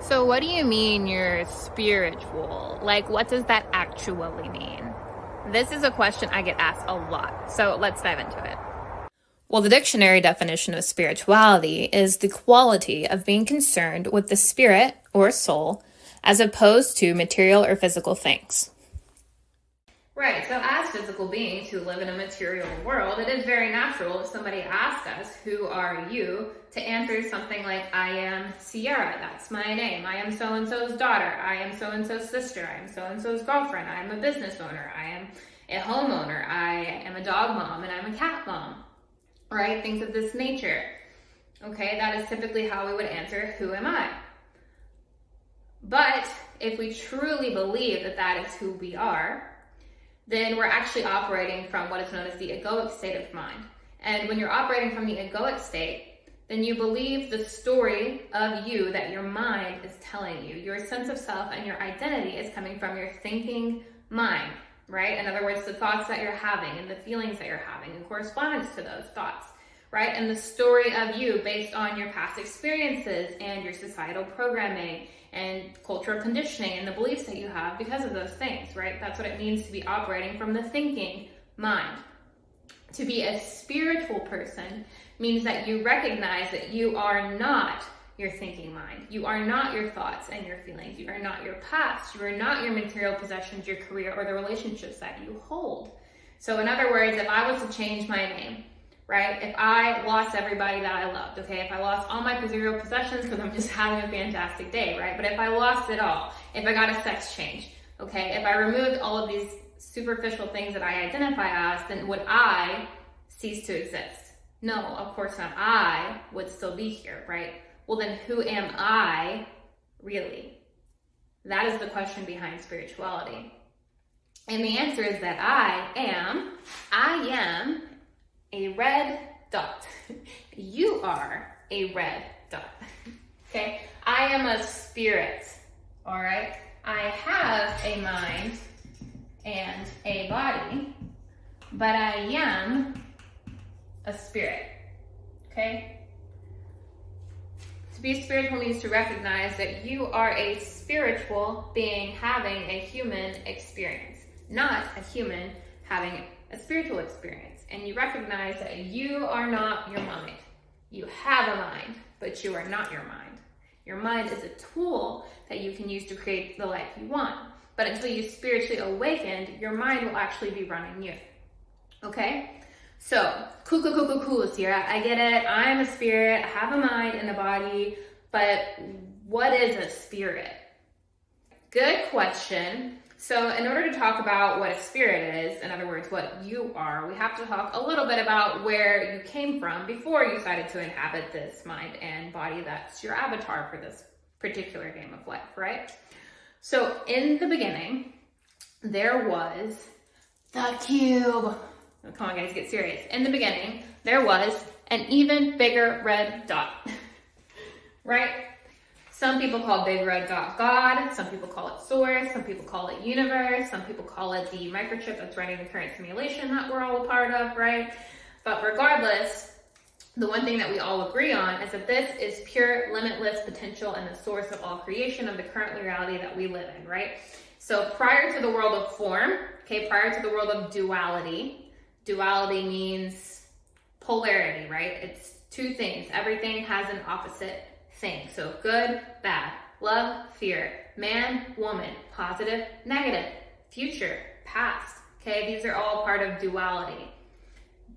So what do you mean you're spiritual? Like, what does that actually mean? This is a question I get asked a lot, so let's dive into it. Well, the dictionary definition of spirituality is the quality of being concerned with the spirit or soul as opposed to material or physical things. Right, so as physical beings who live in a material world, it is very natural if somebody asks us, who are you, to answer something like, I am Sierra, that's my name, I am so-and-so's daughter, I am so-and-so's sister, I am so-and-so's girlfriend, I am a business owner, I am a homeowner, I am a dog mom, and I'm a cat mom, right? Things of this nature. Okay, that is typically how we would answer, who am I? But if we truly believe that that is who we are, then we're actually operating from what is known as the egoic state of mind. And when you're operating from the egoic state, then you believe the story of you that your mind is telling you. Your sense of self and your identity is coming from your thinking mind, right? In other words, the thoughts that you're having and the feelings that you're having in correspondence to those thoughts, right? And the story of you based on your past experiences and your societal programming and cultural conditioning and the beliefs that you have because of those things, right? That's what it means to be operating from the thinking mind. To be a spiritual person means that you recognize that you are not your thinking mind. You are not your thoughts and your feelings. You are not your past. You are not your material possessions, your career, or the relationships that you hold. So in other words, if I was to change my name, right? If I lost everybody that I loved, okay? If I lost all my material possessions because I'm just having a fantastic day, right? But if I lost it all, if I got a sex change, okay? If I removed all of these superficial things that I identify as, then would I cease to exist? No, of course not. I would still be here, right? Well, then who am I really? That is the question behind spirituality. And the answer is that I am a red dot. You are a red dot. Okay? I am a spirit. All right? I have a mind and a body, but I am a spirit. Okay? To be spiritual means to recognize that you are a spiritual being having a human experience, not a human having a spiritual experience. And you recognize that you are not your mind. You have a mind, but you are not your mind. Your mind is a tool that you can use to create the life you want. But until you spiritually awakened, your mind will actually be running you. Okay? So, cool, Sierra. I get it. I'm a spirit. I have a mind and a body. But what is a spirit? Good question. So in order to talk about what a spirit is, in other words, what you are, we have to talk a little bit about where you came from before you decided to inhabit this mind and body that's your avatar for this particular game of life, right? So in the beginning, there was the cube. Oh, come on guys, get serious. In the beginning, there was an even bigger red dot, right? Some people call big red dot God, some people call it source, some people call it universe, some people call it the microchip that's running the current simulation that we're all a part of, right? But regardless, the one thing that we all agree on is that this is pure, limitless potential and the source of all creation of the current reality that we live in, right? So prior to the world of form, okay, prior to the world of duality means polarity, right? It's two things. Everything has an opposite thing. So good, bad, love, fear, man, woman, positive, negative, future, past. Okay, these are all part of duality.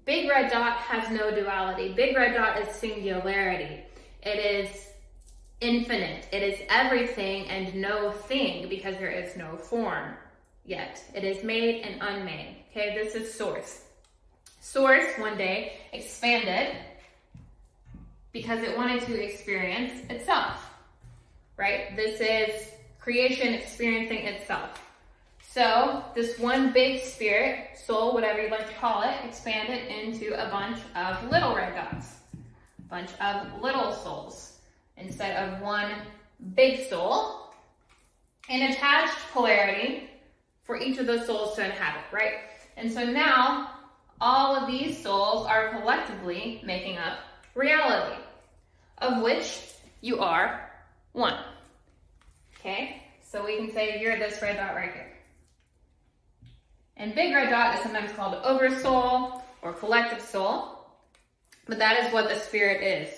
Big red dot has no duality. Big red dot is singularity. It is infinite. It is everything and no thing because there is no form yet. It is made and unmade. Okay, this is source. Source one day expanded because it wanted to experience itself, right? This is creation experiencing itself. So this one big spirit, soul, whatever you'd like to call it, expanded into a bunch of little red dots, a bunch of little souls instead of one big soul, and attached polarity for each of those souls to inhabit, right? And so now all of these souls are collectively making up reality, of which you are one. Okay, so we can say you're this red dot right here. And big red dot is sometimes called oversoul or collective soul, but that is what the spirit is.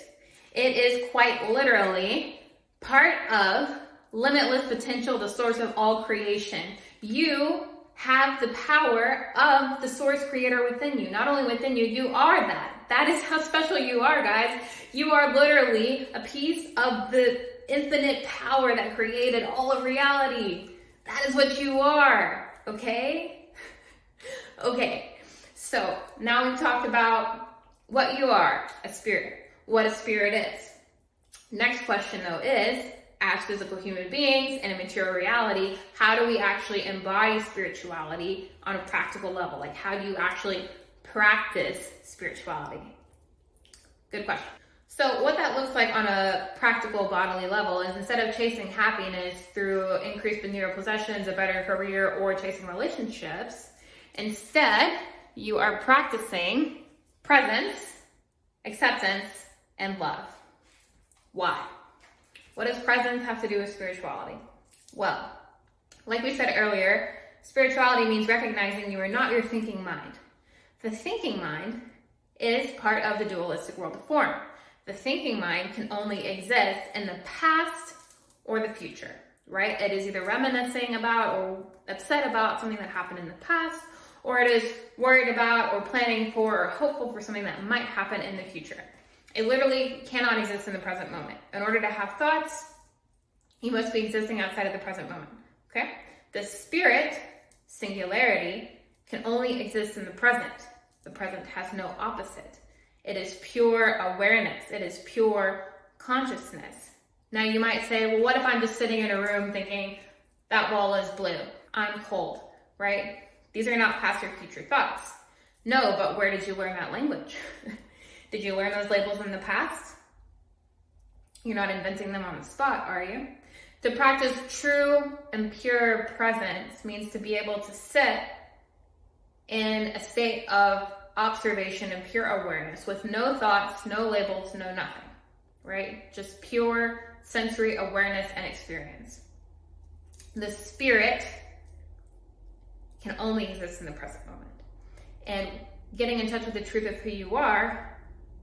It is quite literally part of limitless potential, the source of all creation. You have the power of the source creator within you. Not only within you, you are that. That is how special you are, guys. You are literally a piece of the infinite power that created all of reality. That is what you are, okay? Okay, so now we've talked about what you are, a spirit, what a spirit is. Next question though is, as physical human beings in a material reality, how do we actually embody spirituality on a practical level? Like, how do you actually practice spirituality? Good question. So what that looks like on a practical bodily level is, instead of chasing happiness through increased material possessions, a better career, or chasing relationships, instead you are practicing presence, acceptance, and love. Why? What does presence have to do with spirituality? Well, like we said earlier, spirituality means recognizing you are not your thinking mind. The thinking mind is part of the dualistic world of form. The thinking mind can only exist in the past or the future, right? It is either reminiscing about or upset about something that happened in the past, or it is worried about or planning for or hopeful for something that might happen in the future. It literally cannot exist in the present moment. In order to have thoughts, you must be existing outside of the present moment, okay? The spirit, singularity, can only exist in the present. The present has no opposite. It is pure awareness. It is pure consciousness. Now you might say, well, what if I'm just sitting in a room thinking, that wall is blue, I'm cold, right? These are not past or future thoughts. No, but where did you learn that language? Did you learn those labels in the past? You're not inventing them on the spot, are you? To practice true and pure presence means to be able to sit in a state of observation and pure awareness with no thoughts, no labels, no nothing, right? Just pure sensory awareness and experience. The spirit can only exist in the present moment. And getting in touch with the truth of who you are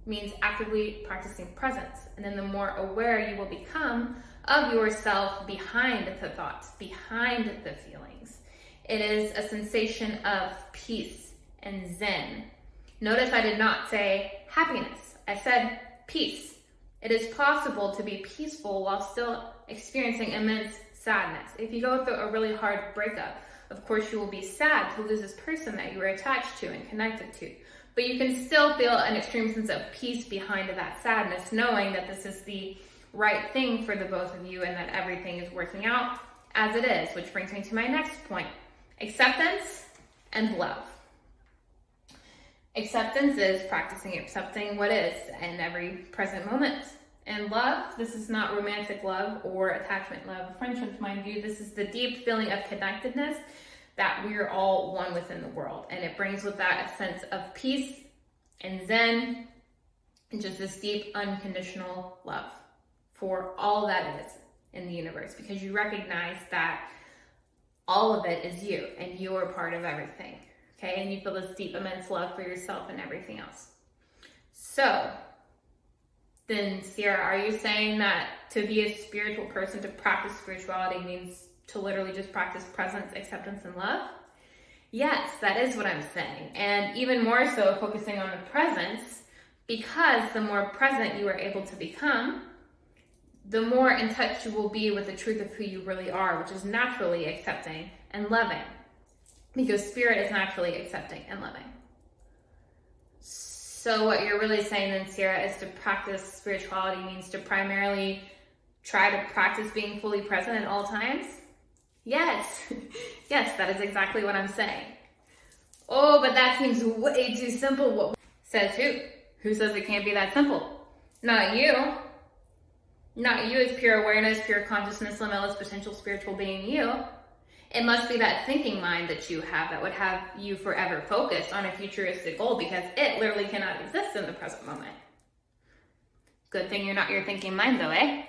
means actively practicing presence. And then the more aware you will become of yourself behind the thoughts, behind the feelings. It is a sensation of peace and zen. Notice I did not say happiness. I said peace. It is possible to be peaceful while still experiencing immense sadness. If you go through a really hard breakup, of course you will be sad to lose this person that you were attached to and connected to. But you can still feel an extreme sense of peace behind that sadness, knowing that this is the right thing for the both of you and that everything is working out as it is, which brings me to my next point. Acceptance and love. Acceptance is practicing accepting what is in every present moment. And love, this is not romantic love or attachment love, friendship, mind you. This is the deep feeling of connectedness that we are all one within the world. And it brings with that a sense of peace and zen and just this deep unconditional love for all that is in the universe, because you recognize that all of it is you and you are part of everything, okay? And you feel this deep, immense love for yourself and everything else. So then, Sierra, are you saying that to be a spiritual person, to practice spirituality means to literally just practice presence, acceptance, and love? Yes, that is what I'm saying. And even more so focusing on the presence, because the more present you are able to become, the more in touch you will be with the truth of who you really are, which is naturally accepting and loving. Because spirit is naturally accepting and loving. So what you're really saying then, Sierra, is to practice spirituality means to primarily try to practice being fully present at all times? Yes. Yes, that is exactly what I'm saying. Oh, but that seems way too simple. What says who? Who says it can't be that simple? Not you. Not you as pure awareness, pure consciousness, limitless potential spiritual being you. It must be that thinking mind that you have that would have you forever focused on a futuristic goal, because it literally cannot exist in the present moment. Good thing you're not your thinking mind though, eh?